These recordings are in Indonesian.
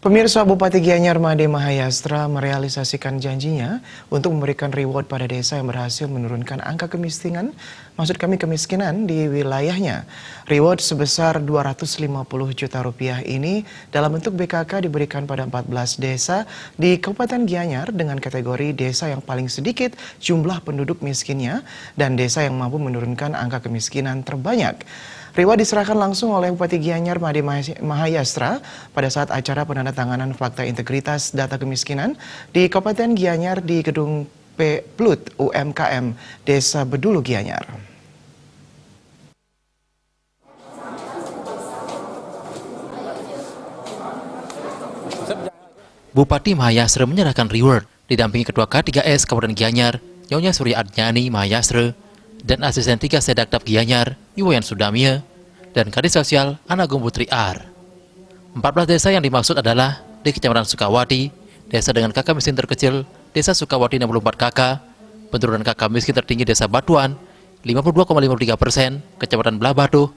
Pemirsa, Bupati Gianyar Made Mahayastra merealisasikan janjinya untuk memberikan reward pada desa yang berhasil menurunkan angka kemiskinan, kemiskinan di wilayahnya. Reward sebesar 250 juta rupiah ini dalam bentuk BKK diberikan pada 14 desa di Kabupaten Gianyar dengan kategori desa yang paling sedikit jumlah penduduk miskinnya dan desa yang mampu menurunkan angka kemiskinan terbanyak. Reward diserahkan langsung oleh Bupati Gianyar Made Mahayastra pada saat acara penandatanganan Fakta Integritas Data Kemiskinan di Kabupaten Gianyar di Gedung PLUT UMKM Desa Bedulu Gianyar. Bupati Mahayastra menyerahkan reward didampingi Ketua K3S Kabupaten Gianyar, Nyonya Surya Adnyani Mahayastra, dan Asisten 3 Sedaktab Gianyar, Iwayan Sudamia, dan Kadis Sosial Anagung Putri R. 14 desa yang dimaksud adalah di Kecamatan Sukawati, desa dengan kakak miskin terkecil, Desa Sukawati 64 kakak, penurunan kakak miskin tertinggi Desa Batuan, 52,53%, Kecamatan Belah Batu,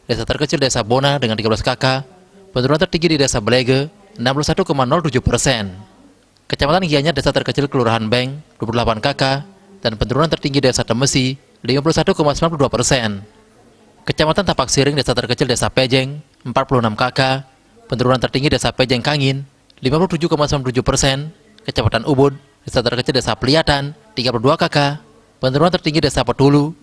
desa terkecil Desa Bona dengan 13 kakak, penurunan tertinggi di Desa Belege, 61,07%. Kecamatan Gianyar desa terkecil Kelurahan Beng, 28 kakak, dan penurunan tertinggi Desa Temesi, 51,92%. Kecamatan Tapak Siring desa terkecil Desa Pejeng, 46 kakak, penurunan tertinggi Desa Pejeng Kangin, 57,97%. Kecamatan Ubud desa terkecil Desa Peliatan, 32 kakak, penurunan tertinggi Desa Petulu,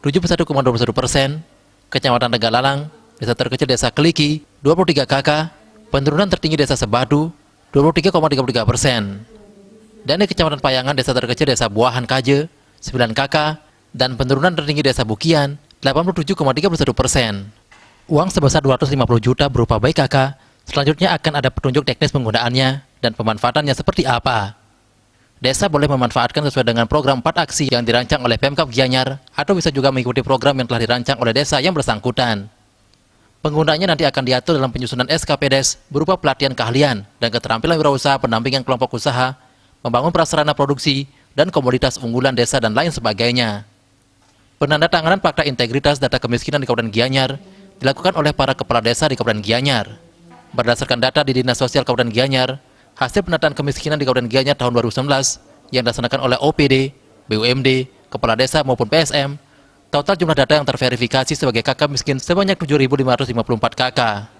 71,21%. Kecamatan Tegalalang desa terkecil Desa Keliki, 23 kakak, penurunan tertinggi Desa Sebatu, 23,33%. Dan di Kecamatan Payangan desa terkecil Desa Buahan Kaje, 9 kakak, dan penurunan tertinggi Desa Bukian, 87,31%. Uang sebesar 250 juta berupa BKK, selanjutnya akan ada petunjuk teknis penggunaannya dan pemanfaatannya seperti apa. Desa boleh memanfaatkan sesuai dengan program 4 aksi yang dirancang oleh Pemkab Gianyar atau bisa juga mengikuti program yang telah dirancang oleh desa yang bersangkutan. Penggunaannya nanti akan diatur dalam penyusunan SKPDes berupa pelatihan keahlian dan keterampilan wirausaha pendampingan kelompok usaha, membangun prasarana produksi, dan komoditas unggulan desa dan lain sebagainya. Penandatanganan Fakta Integritas Data Kemiskinan di Kabupaten Gianyar dilakukan oleh para kepala desa di Kabupaten Gianyar. Berdasarkan data di Dinas Sosial Kabupaten Gianyar, hasil pendataan kemiskinan di Kabupaten Gianyar tahun 2019 yang dilaksanakan oleh OPD, BUMD, Kepala Desa maupun PSM, total jumlah data yang terverifikasi sebagai kakak miskin sebanyak 7.554 kakak.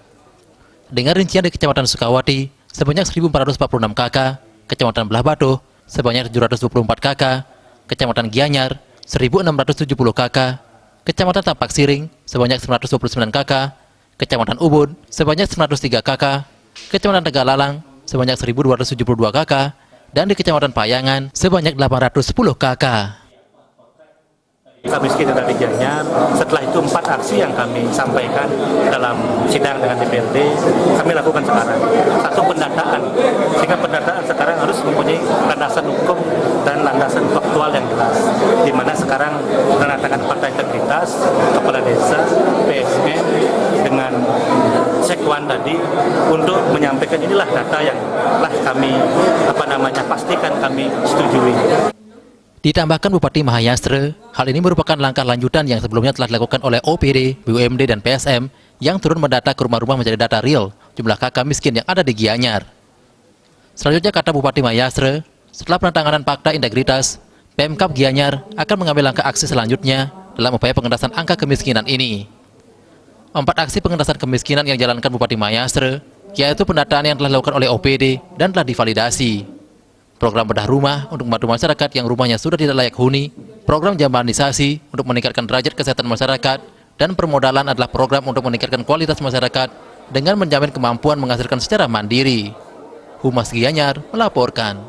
Dengan rincian di Kecamatan Sukawati sebanyak 1.446 kakak, Kecamatan Belah Batu sebanyak 724 kakak, Kecamatan Gianyar 1.670 kakak, Kecamatan Tapak Siring sebanyak 929 kakak, Kecamatan Ubud sebanyak 903 kakak, Kecamatan Tegalalang sebanyak 1.272 kakak, dan di Kecamatan Payangan sebanyak 810 kakak. Miskin dari Gianyar, setelah itu 4 aksi yang kami sampaikan dalam sidang dengan DPRD, kami lakukan sekarang. Satu, pendataan, sehingga pendataan sekarang harus mempunyai landasan hukum dan landasan faktual yang jelas. Di mana sekarang menandatangan Fakta Integritas, Kepala Desa, PSM, dengan Sekwan tadi untuk menyampaikan inilah data yang telah kami pastikan kami setujui. Ditambahkan Bupati Mahayastra, hal ini merupakan langkah lanjutan yang sebelumnya telah dilakukan oleh OPD, BUMD, dan PSM yang turun mendata ke rumah-rumah menjadi data real jumlah kakak miskin yang ada di Gianyar. Selanjutnya, kata Bupati Mahayastra, setelah penandatanganan Fakta Integritas, Pemkab Gianyar akan mengambil langkah aksi selanjutnya dalam upaya pengentasan angka kemiskinan ini. 4 aksi pengentasan kemiskinan yang dijalankan Bupati Mahayastra, yaitu pendataan yang telah dilakukan oleh OPD dan telah divalidasi. Program bedah rumah untuk membantu masyarakat yang rumahnya sudah tidak layak huni, program jamanisasi untuk meningkatkan derajat kesehatan masyarakat, dan permodalan adalah program untuk meningkatkan kualitas masyarakat dengan menjamin kemampuan menghasilkan secara mandiri. Humas Gianyar melaporkan.